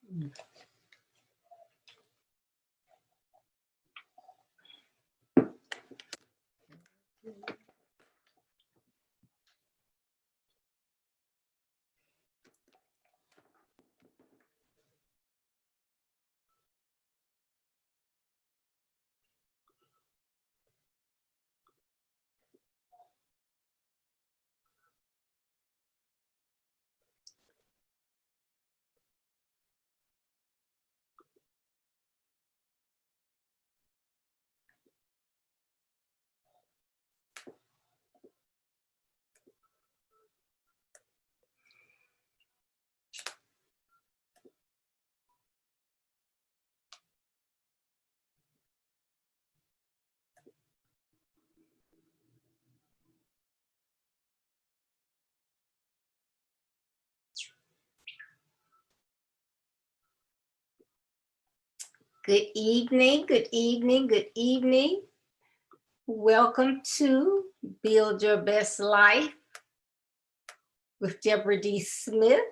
Good evening, good evening, good evening. Welcome to Build Your Best Life with Deborah D. Smith.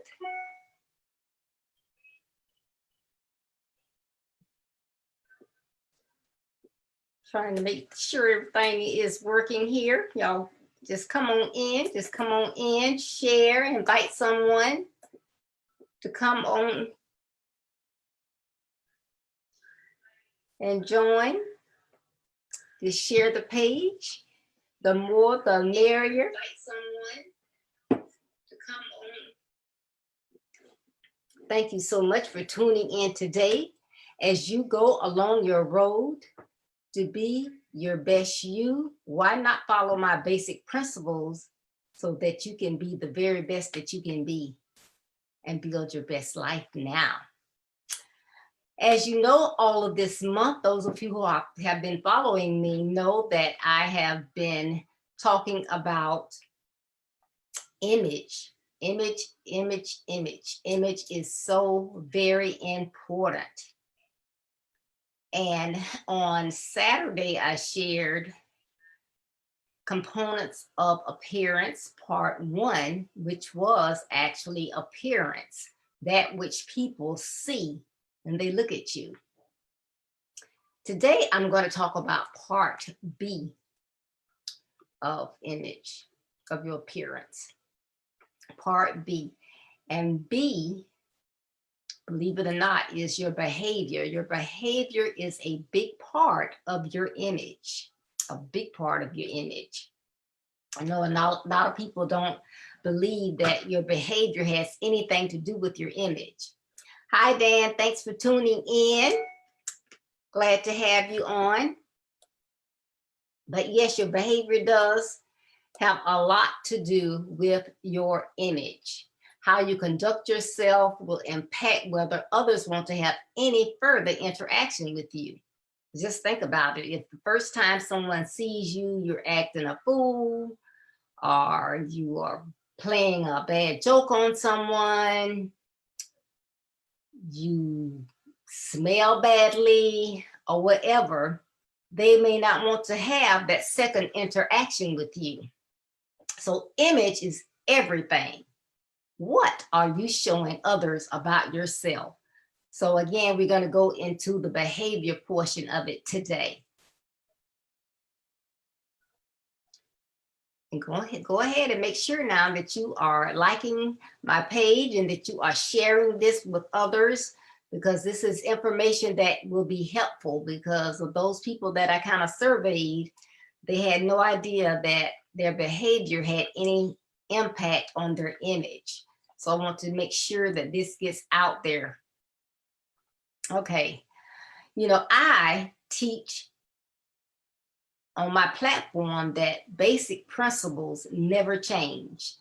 Trying to make sure everything is working here. Y'all just come on in, share, invite someone to come on and join. Just share the page. The more, the merrier. Invite someone to come on. Thank you so much for tuning in today. As you go along your road to be your best you, why not follow my basic principles so that you can be the very best that you can be and build your best life now? As you know, all of this month, those of you who have been following me know that I have been talking about image. Image is so very important. And on Saturday, I shared components of appearance, part 1, which was actually appearance, that which people see when they look at you. Today, I'm going to talk about part B of image, of your appearance. Part B. And B, believe it or not, is your behavior. Your behavior is a big part of your image, a big part of your image. I know a lot of people don't believe that your behavior has anything to do with your image. Hi, Dan. Thanks for tuning in. Glad to have you on. But yes, your behavior does have a lot to do with your image. How you conduct yourself will impact whether others want to have any further interaction with you. Just think about it. If the first time someone sees you, you're acting a fool, or you are playing a bad joke on someone, you smell badly, or whatever, they may not want to have that second interaction with you. So image is everything. What are you showing others about yourself? So again, we're going to go into the behavior portion of it today. And go ahead and make sure now that you are liking my page and that you are sharing this with others, because this is information that will be helpful, because of those people that I kind of surveyed, they had no idea that their behavior had any impact on their image. So I want to make sure that this gets out there. Okay, you know, I teach on my platform that basic principles never change.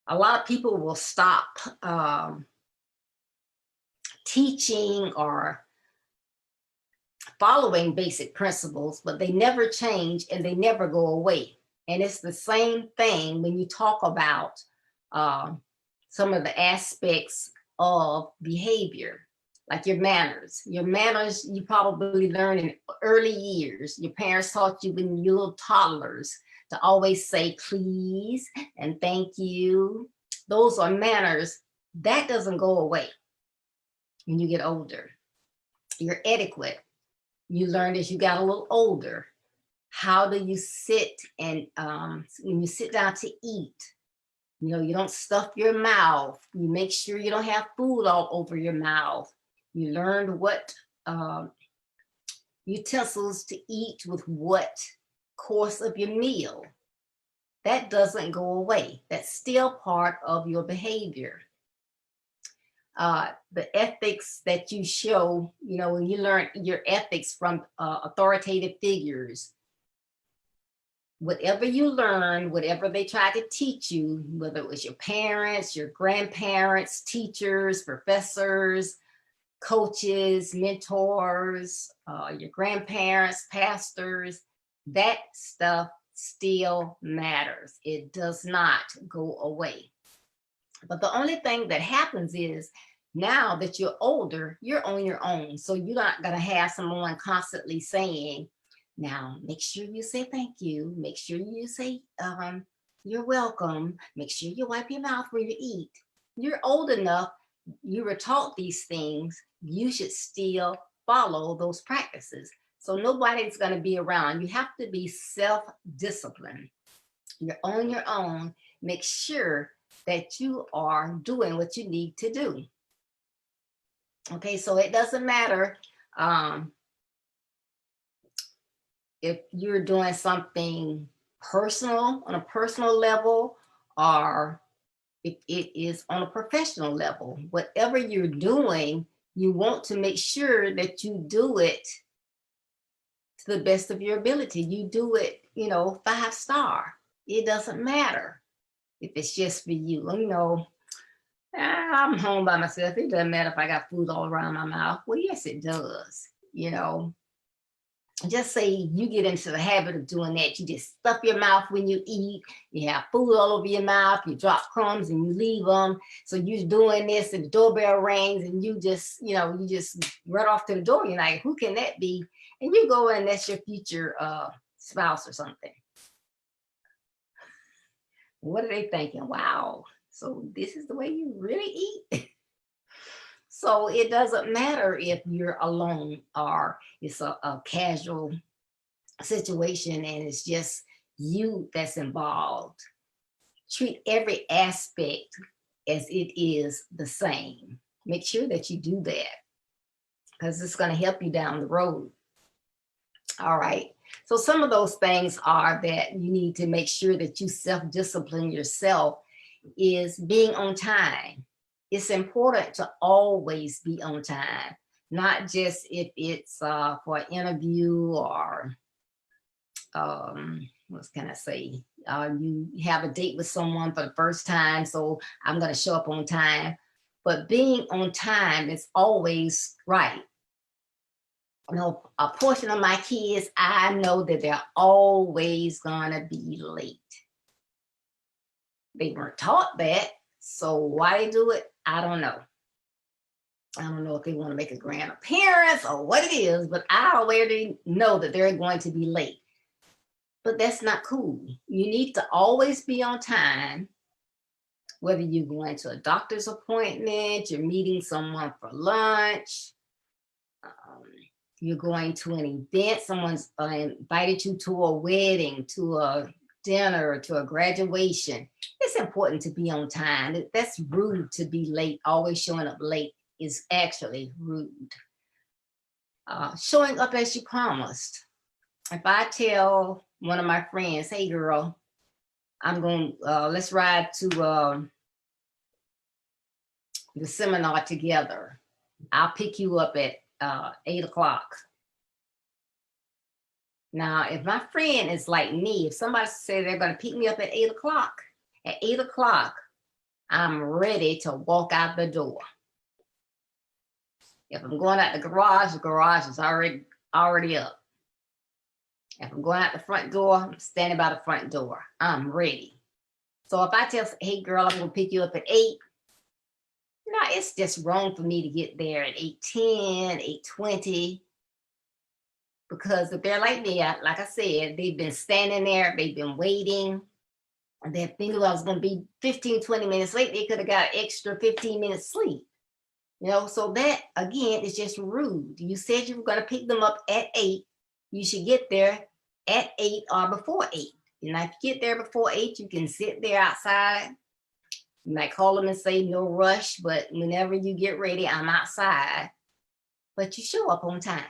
A lot of people will stop teaching or following basic principles, but they never change and they never go away. And it's the same thing when you talk about some of the aspects of behavior, like your manners. Your manners, you probably learn in early years. Your parents taught you when you were little toddlers to always say please and thank you. Those are manners. That doesn't go away. when you get older. Your etiquette, you learned as you got a little older. How do you sit and when you sit down to eat, you know, you don't stuff your mouth. You make sure you don't have food all over your mouth. You learned what utensils to eat with what course of your meal. That doesn't go away. That's still part of your behavior. The ethics that you show, you know, when you learn your ethics from authoritative figures, whatever you learn, whatever they try to teach you, whether it was your parents, your grandparents, teachers, professors, coaches, mentors, your grandparents, pastors, that stuff still matters. It does not go away. But the only thing that happens is now that you're older, you're on your own. So you're not going to have someone constantly saying, now make sure you say thank you. Make sure you say you're welcome. Make sure you wipe your mouth when you eat. You're old enough. You were taught these things. You should still follow those practices. So nobody's going to be around. You have to be self-disciplined. You're on your own. Make sure that you are doing what you need to do. Okay, so it doesn't matter if you're doing something personal on a personal level or if it is on a professional level. Whatever you're doing, you want to make sure that you do it to the best of your ability. You do it, you know, 5-star. It doesn't matter if it's just for you. You know, I'm home by myself. It doesn't matter if I got food all around my mouth. Well, yes, it does. You know, just say you get into the habit of doing that. You just stuff your mouth when you eat. You have food all over your mouth. You drop crumbs and you leave them. So you're doing this and the doorbell rings and you just, you know, you just run off to the door. You're like, who can that be? And you go and that's your future spouse or something. What are they thinking? Wow. So this is the way you really eat. So it doesn't matter if you're alone or it's a casual situation and it's just you that's involved. Treat every aspect as it is the same. Make sure that you do that because it's going to help you down the road. All right. So some of those things are that you need to make sure that you self-discipline yourself is being on time. It's important to always be on time, not just if it's for an interview or what can I say? You have a date with someone for the first time, so I'm going to show up on time. But being on time is always right. You know, a portion of my kids, I know that they're always going to be late. They weren't taught that, so why they do it, I don't know. I don't know if they want to make a grand appearance or what it is, but I already know that they're going to be late. But that's not cool. You need to always be on time, whether you're going to a doctor's appointment, you're meeting someone for lunch, you're going to an event, someone's invited you to a wedding, to a dinner, to a graduation. It's important to be on time. That's rude to be late. Always showing up late is actually rude. Showing up as you promised. If I tell one of my friends, hey girl, I'm going, let's ride to the seminar together. I'll pick you up at 8 o'clock. Now, if my friend is like me, if somebody says they're going to pick me up at 8 o'clock, at 8 o'clock, I'm ready to walk out the door. If I'm going out the garage is already up. If I'm going out the front door, I'm standing by the front door. I'm ready. So if I tell, hey girl, I'm going to pick you up at 8, no, it's just wrong for me to get there at 8:10, 8:20. Because if they're like me, like I said, they've been standing there, they've been waiting, and they're thinking I was going to be 15, 20 minutes late. They could have got an extra 15 minutes sleep. So that again is just rude. You said you were going to pick them up at 8. You should get there at 8 or before 8. And if you get there before 8, you can sit there outside. You might call them and say no rush, but whenever you get ready, I'm outside. But you show up on time.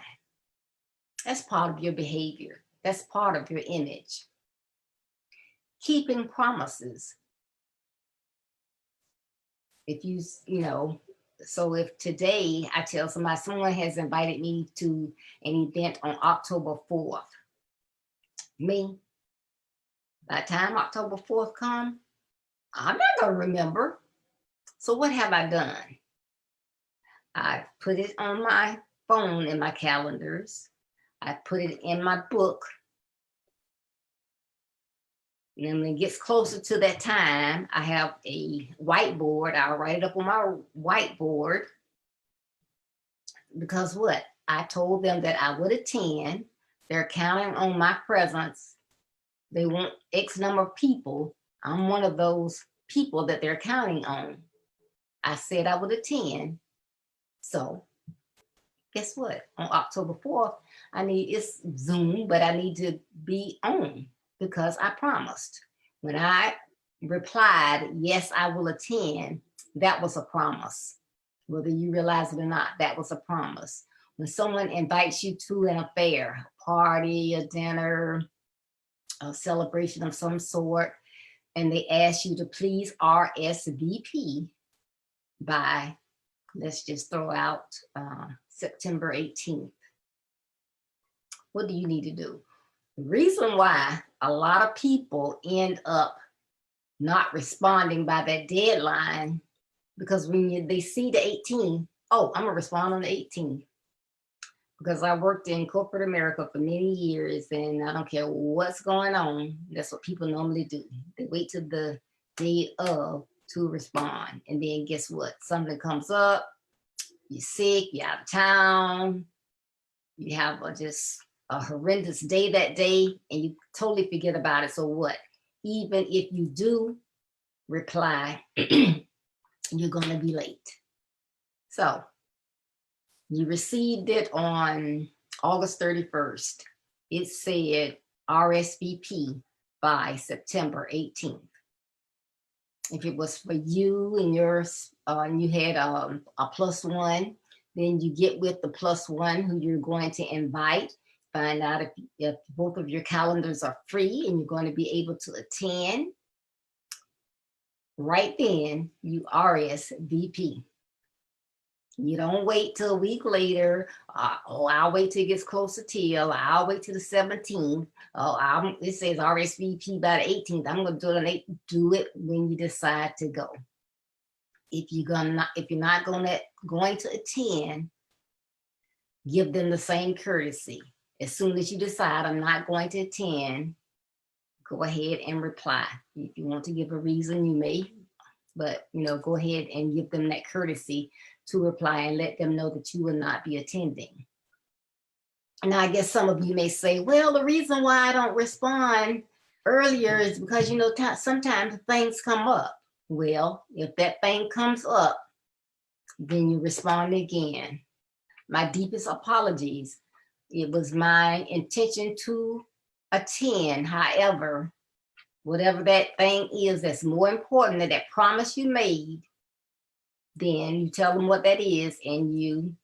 That's part of your behavior. That's part of your image. Keeping promises. If so if today I tell somebody, someone has invited me to an event on October 4th, by the time October 4th comes, I'm not going to remember. So what have I done? I put it on my phone in my calendars. I put it in my book. And then when it gets closer to that time, I have a whiteboard. I'll write it up on my whiteboard. Because what? I told them that I would attend. They're counting on my presence. They want X number of people. I'm one of those people that they're counting on. I said I would attend. So guess what? On October 4th, it's Zoom, but I need to be on because I promised. When I replied, yes, I will attend, that was a promise. Whether you realize it or not, that was a promise. When someone invites you to an affair, a party, a dinner, a celebration of some sort, and they ask you to please RSVP by, let's just throw out September 18th. What do you need to do? The reason why a lot of people end up not responding by that deadline, because when they see the 18th, oh, I'm gonna respond on the 18th. Because I worked in corporate America for many years, and I don't care what's going on, that's what people normally do. They wait till the day of to respond. And then guess what? Something comes up, you're sick, you're out of town, you have just a horrendous day that day, and you totally forget about it. So what? Even if you do reply, you're gonna be late. So you received it on August 31st. It said RSVP by September 18th. If it was for you and yours, and you had a +1, then you get with the +1 who you're going to invite, find out if both of your calendars are free and you're going to be able to attend. Right then, you RSVP. You don't wait till a week later. I'll wait till it gets closer till. I'll wait till the 17th. It says RSVP by the 18th. I'm going to do it when you decide to go. If you're not going to attend, give them the same courtesy. As soon as you decide I'm not going to attend, go ahead and reply. If you want to give a reason, you may, but go ahead and give them that courtesy to reply and let them know that you will not be attending. Now, I guess some of you may say, well, the reason why I don't respond earlier is because, sometimes things come up. Well, if that thing comes up, then you respond again. My deepest apologies. It was my intention to attend. However, whatever that thing is that's more important than that promise you made, then you tell them what that is and you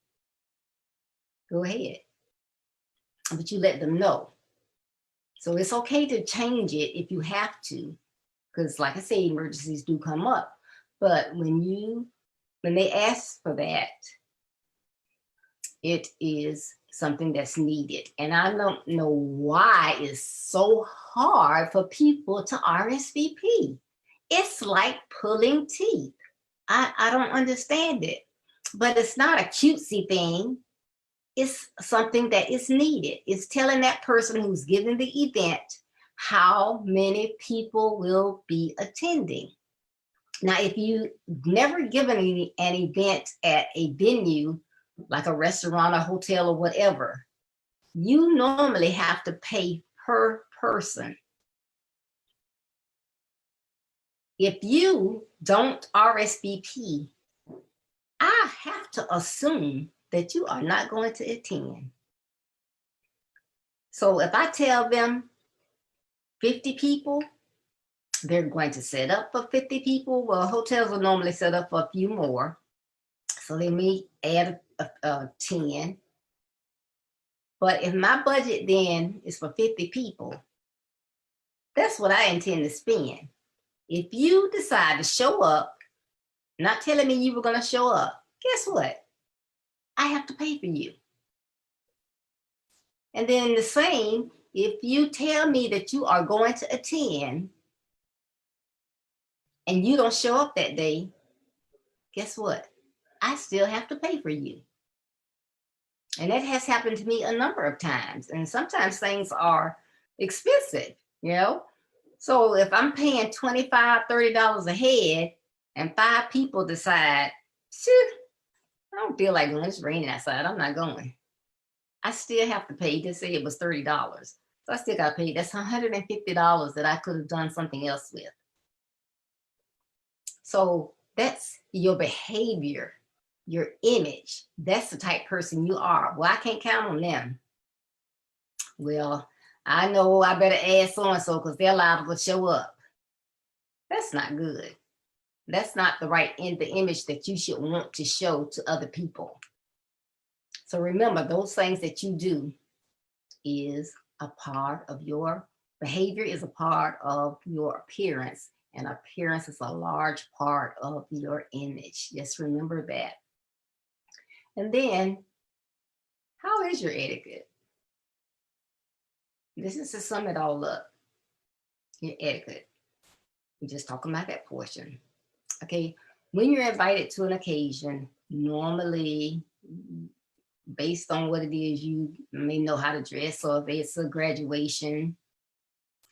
go ahead. But you let them know. So it's okay to change it if you have to, because like I say, emergencies do come up. But when they ask for that, it is something that's needed. And I don't know why it's so hard for people to RSVP. It's like pulling teeth. I don't understand it, but it's not a cutesy thing. It's something that is needed. It's telling that person who's giving the event how many people will be attending. Now, if you never given an event at a venue, like a restaurant, a hotel, or whatever, you normally have to pay per person. If you don't RSVP, I have to assume that you are not going to attend. So if I tell them 50 people, they're going to set up for 50 people. Well, hotels will normally set up for a few more. So they may add 10. But if my budget then is for 50 people, that's what I intend to spend. If you decide to show up, not telling me you were going to show up, guess what? I have to pay for you. And then the same, if you tell me that you are going to attend and you don't show up that day, guess what? I still have to pay for you. And that has happened to me a number of times. And sometimes things are expensive, you know? So if I'm paying $25, $30 a head and 5 people decide, shoot, I don't feel like going, it's raining outside, I'm not going. I still have to pay. Just say it was $30. So I still got to pay. That's $150 that I could have done something else with. So that's your behavior, your image. That's the type of person you are. Well, I can't count on them. Well, I know I better ask so-and-so because they're liable to show up. That's not good. That's not the image that you should want to show to other people. So remember, those things that you do is a part of your behavior, is a part of your appearance, and appearance is a large part of your image. Just remember that. And then, how is your etiquette? This is to sum it all up. Your etiquette. We're just talking about that portion. Okay, when you're invited to an occasion, normally, based on what it is, you may know how to dress. So if it's a graduation,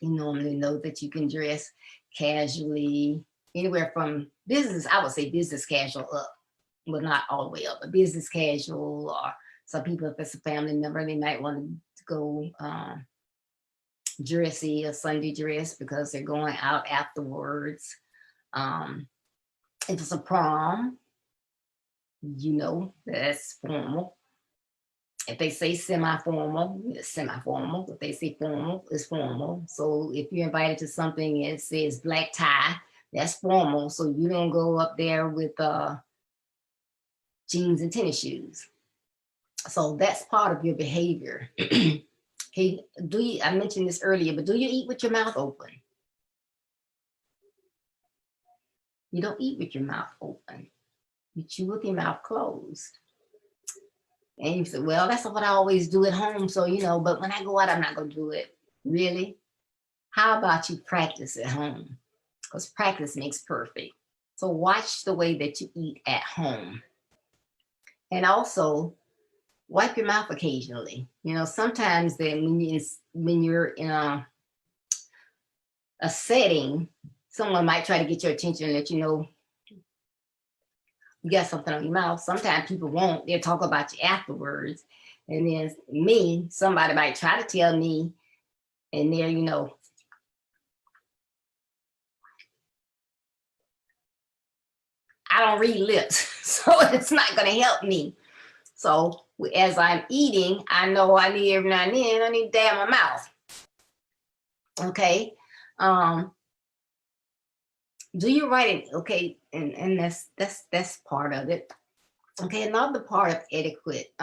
you normally know that you can dress casually, anywhere from business, I would say business casual up, well, not all the way up, but business casual, or some people, if it's a family member, they might want to go dressy, a Sunday dress, because they're going out afterwards. If it's a prom, you know, that's formal. If they say semi-formal, it's semi-formal. If they say formal, it's formal. So if you're invited to something and it says black tie, that's formal. So you don't go up there with jeans and tennis shoes. So that's part of your behavior. Okay, I mentioned this earlier, but do you eat with your mouth open? You don't eat with your mouth open. You chew with your mouth closed. And you say, well, that's what I always do at home. So, you know, but when I go out, I'm not going to do it. Really? How about you practice at home? Because practice makes perfect. So watch the way that you eat at home. And also, wipe your mouth occasionally. You know, sometimes then when you're in a setting, someone might try to get your attention and let you know you got something on your mouth. Sometimes people won't. They'll talk about you afterwards. And then somebody might try to tell me, and they're, you know, I don't read lips, so it's not going to help me. So as I'm eating, I know I need every now and then, I need to dab my mouth. Okay. Do you write it? Okay. And that's part of it. Okay. Another part of etiquette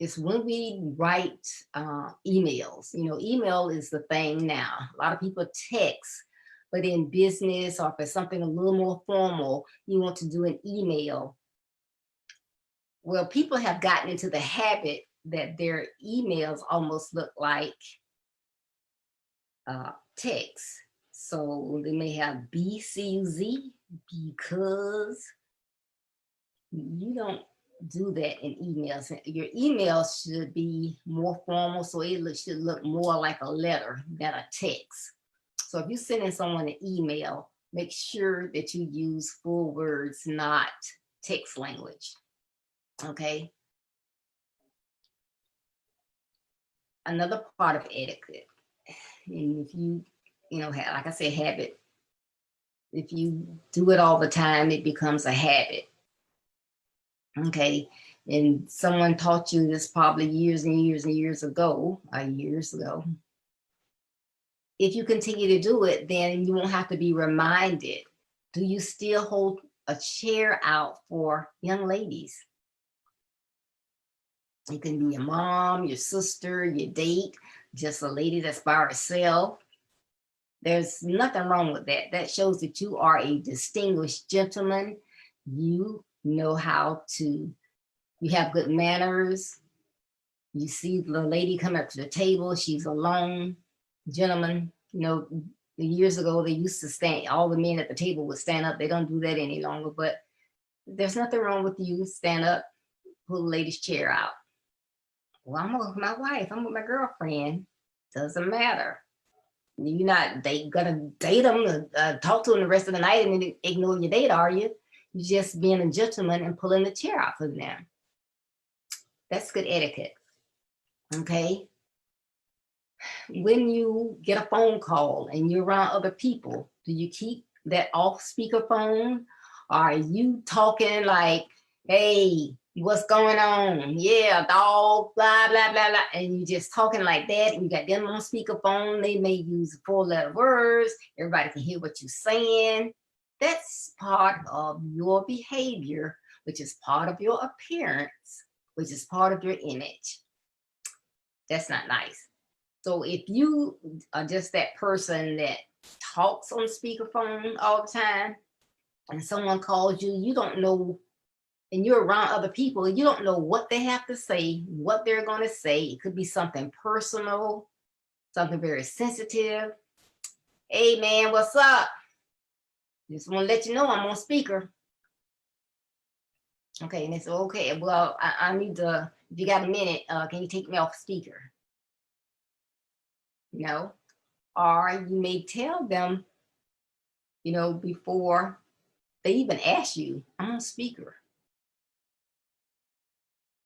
is when we write emails. You know, email is the thing now. A lot of people text, but in business or if it's something a little more formal, you want to do an email. Well, people have gotten into the habit that their emails almost look like text. So they may have BCZ, because you don't do that in emails. Your emails should be more formal, so it should look more like a letter than a text. So if you're sending someone an email, make sure that you use full words, not text language. Okay. Another part of etiquette, and if you know, like I said, habit, if you do it all the time, it becomes a habit. Okay. And someone taught you this probably years and years and years ago, If you continue to do it, then you won't have to be reminded. Do you still hold a chair out for young ladies? It can be your mom, your sister, your date, just a lady that's by herself. There's nothing wrong with that. That shows that you are a distinguished gentleman. You know how to, you have good manners. You see the lady come up to the table, she's alone. Gentlemen, years ago they used to stand, all the men at the table would stand up. They don't do that any longer, but there's nothing wrong with you stand up, pull the lady's chair out. Well, I'm with my wife, I'm with my girlfriend. Doesn't matter. You're not gonna date them, talk to them the rest of the night and then ignore your date, are you? You're just being a gentleman and pulling the chair out for them. That's good etiquette. Okay. When you get a phone call and you're around other people, do you keep that off speakerphone? Are you talking like, hey, what's going on? Yeah, dog, blah, blah, blah, blah. And you just talking like that, and you got them on speakerphone. They may use 4-letter words. Everybody can hear what you're saying. That's part of your behavior, which is part of your appearance, which is part of your image. That's not nice. So if you are just that person that talks on speakerphone all the time, and someone calls you, you don't know, and you're around other people, you don't know what they have to say, what they're going to say. It could be something personal, something very sensitive. Hey man, what's up? Just want to let you know I'm on speaker. Okay, and they say, okay, well, I need to, if you got a minute, can you take me off speaker? Or you may tell them, before they even ask you, I'm on speaker.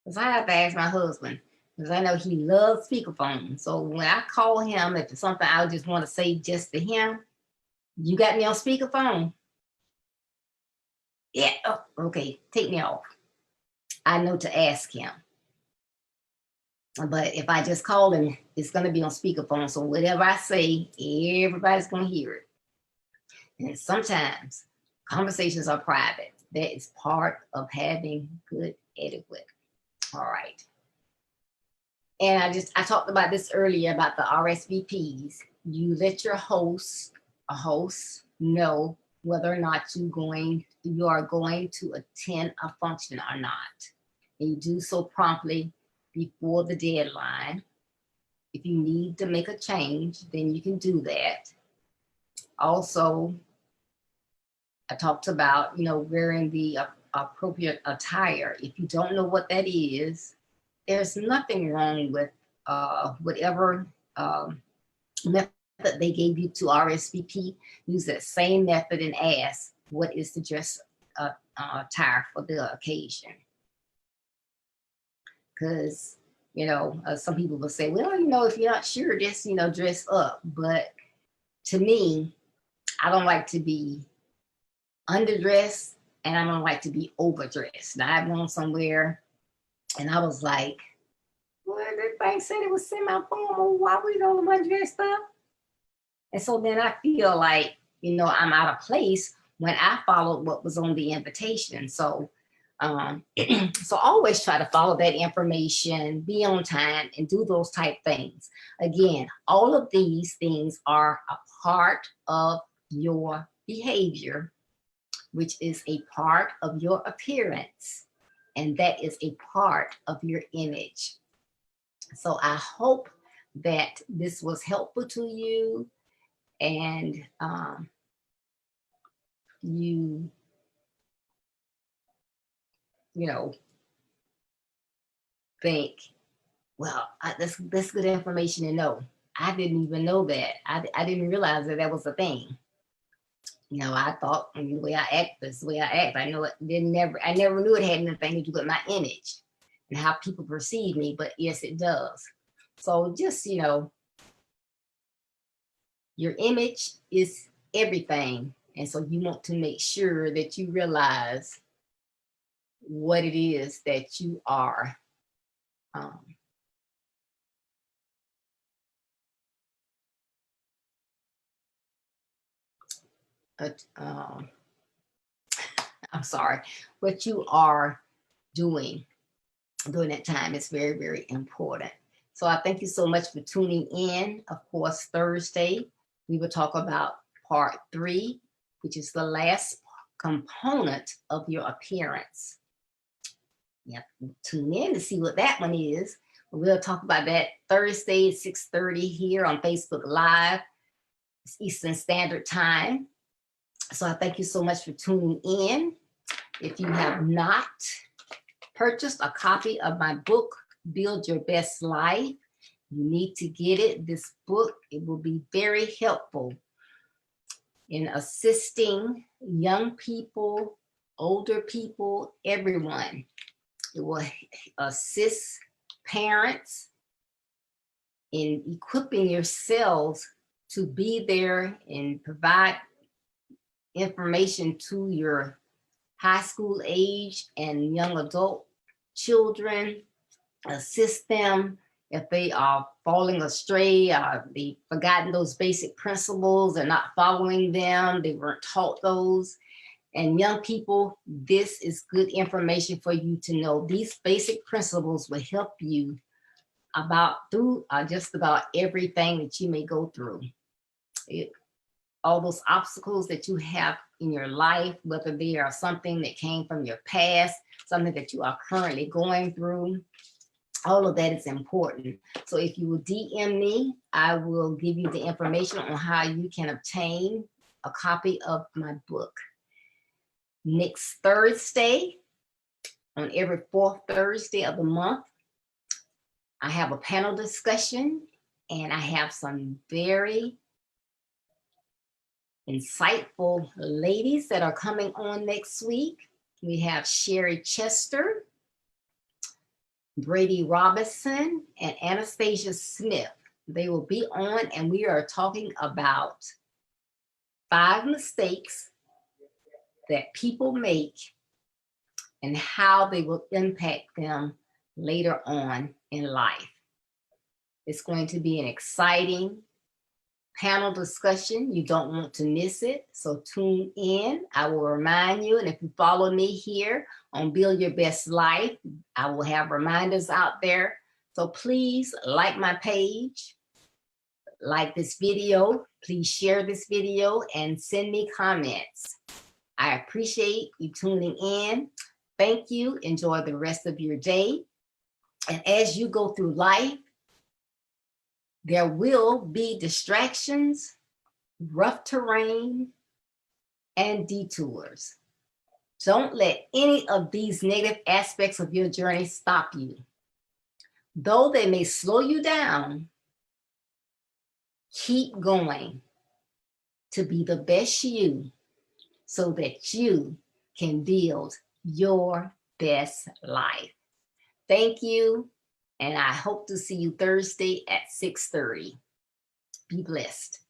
Because I have to ask my husband, because I know he loves speakerphone. So when I call him, if it's something I just want to say just to him, you got me on speakerphone? Yeah, oh, okay, take me off. I know to ask him. But if I just call him, it's going to be on speakerphone. So whatever I say, everybody's going to hear it. And sometimes conversations are private. That is part of having good etiquette. All right. And I talked about this earlier about the RSVPs. You let your host know whether or not you are going to attend a function or not. And you do so promptly before the deadline. If you need to make a change, then you can do that. Also, I talked about, wearing the appropriate attire. If you don't know what that is, there's nothing wrong with whatever method they gave you to RSVP. Use that same method and ask, what is the dress attire for the occasion? Because, some people will say, well, if you're not sure, just, dress up. But to me, I don't like to be underdressed and I don't like to be overdressed. Now I've gone somewhere and I was like, well, everybody said it was semi-formal. Why we don't want dressed up? And so then I feel like, I'm out of place when I followed what was on the invitation. So, so always try to follow that information, be on time, and do those type things. Again, all of these things are a part of your behavior, which is a part of your appearance, and that is a part of your image. So I hope that this was helpful to you, and you think, well, that's good information to know. I didn't even know that. I didn't realize that was a thing. I thought the way I act, that's the way I act. I know I never knew it had anything to do with my image and how people perceive me, but yes, it does. So just, your image is everything. And so you want to make sure that you realize what it is that you are I'm sorry, what you are doing during that time is very, very important. So I thank you so much for tuning in. Of course, Thursday, we will talk about part 3, which is the last component of your appearance. Yeah, tune in to see what that one is. We'll talk about that Thursday at 6:30 here on Facebook Live, Eastern Standard Time. So I thank you so much for tuning in. If you have not purchased a copy of my book, Build Your Best Life, you need to get it. This book, it will be very helpful in assisting young people, older people, everyone. It will assist parents in equipping yourselves to be there and provide information to your high school age and young adult children, assist them if they are falling astray, they've forgotten those basic principles, they're not following them, they weren't taught those. And young people, this is good information for you to know. These basic principles will help you through just about everything that you may go through. All those obstacles that you have in your life, whether they are something that came from your past, something that you are currently going through, all of that is important. So if you will DM me, I will give you the information on how you can obtain a copy of my book. Next Thursday, on every 4th Thursday of the month, I have a panel discussion, and I have some very insightful ladies that are coming on next week. We have Sherry Chester, Brady Robinson, and Anastasia Smith. They will be on, and we are talking about 5 mistakes that people make and how they will impact them later on in life. It's going to be an exciting panel discussion. You don't want to miss it. So tune in. I will remind you, and if you follow me here on Build Your Best Life, I will have reminders out there. So please like my page, like this video, please share this video, and send me comments. I appreciate you tuning in. Thank you. Enjoy the rest of your day. And as you go through life, there will be distractions, rough terrain, and detours. Don't let any of these negative aspects of your journey stop you. Though they may slow you down, keep going to be the best you so that you can build your best life. Thank you, and I hope to see you Thursday at 6:30. Be blessed.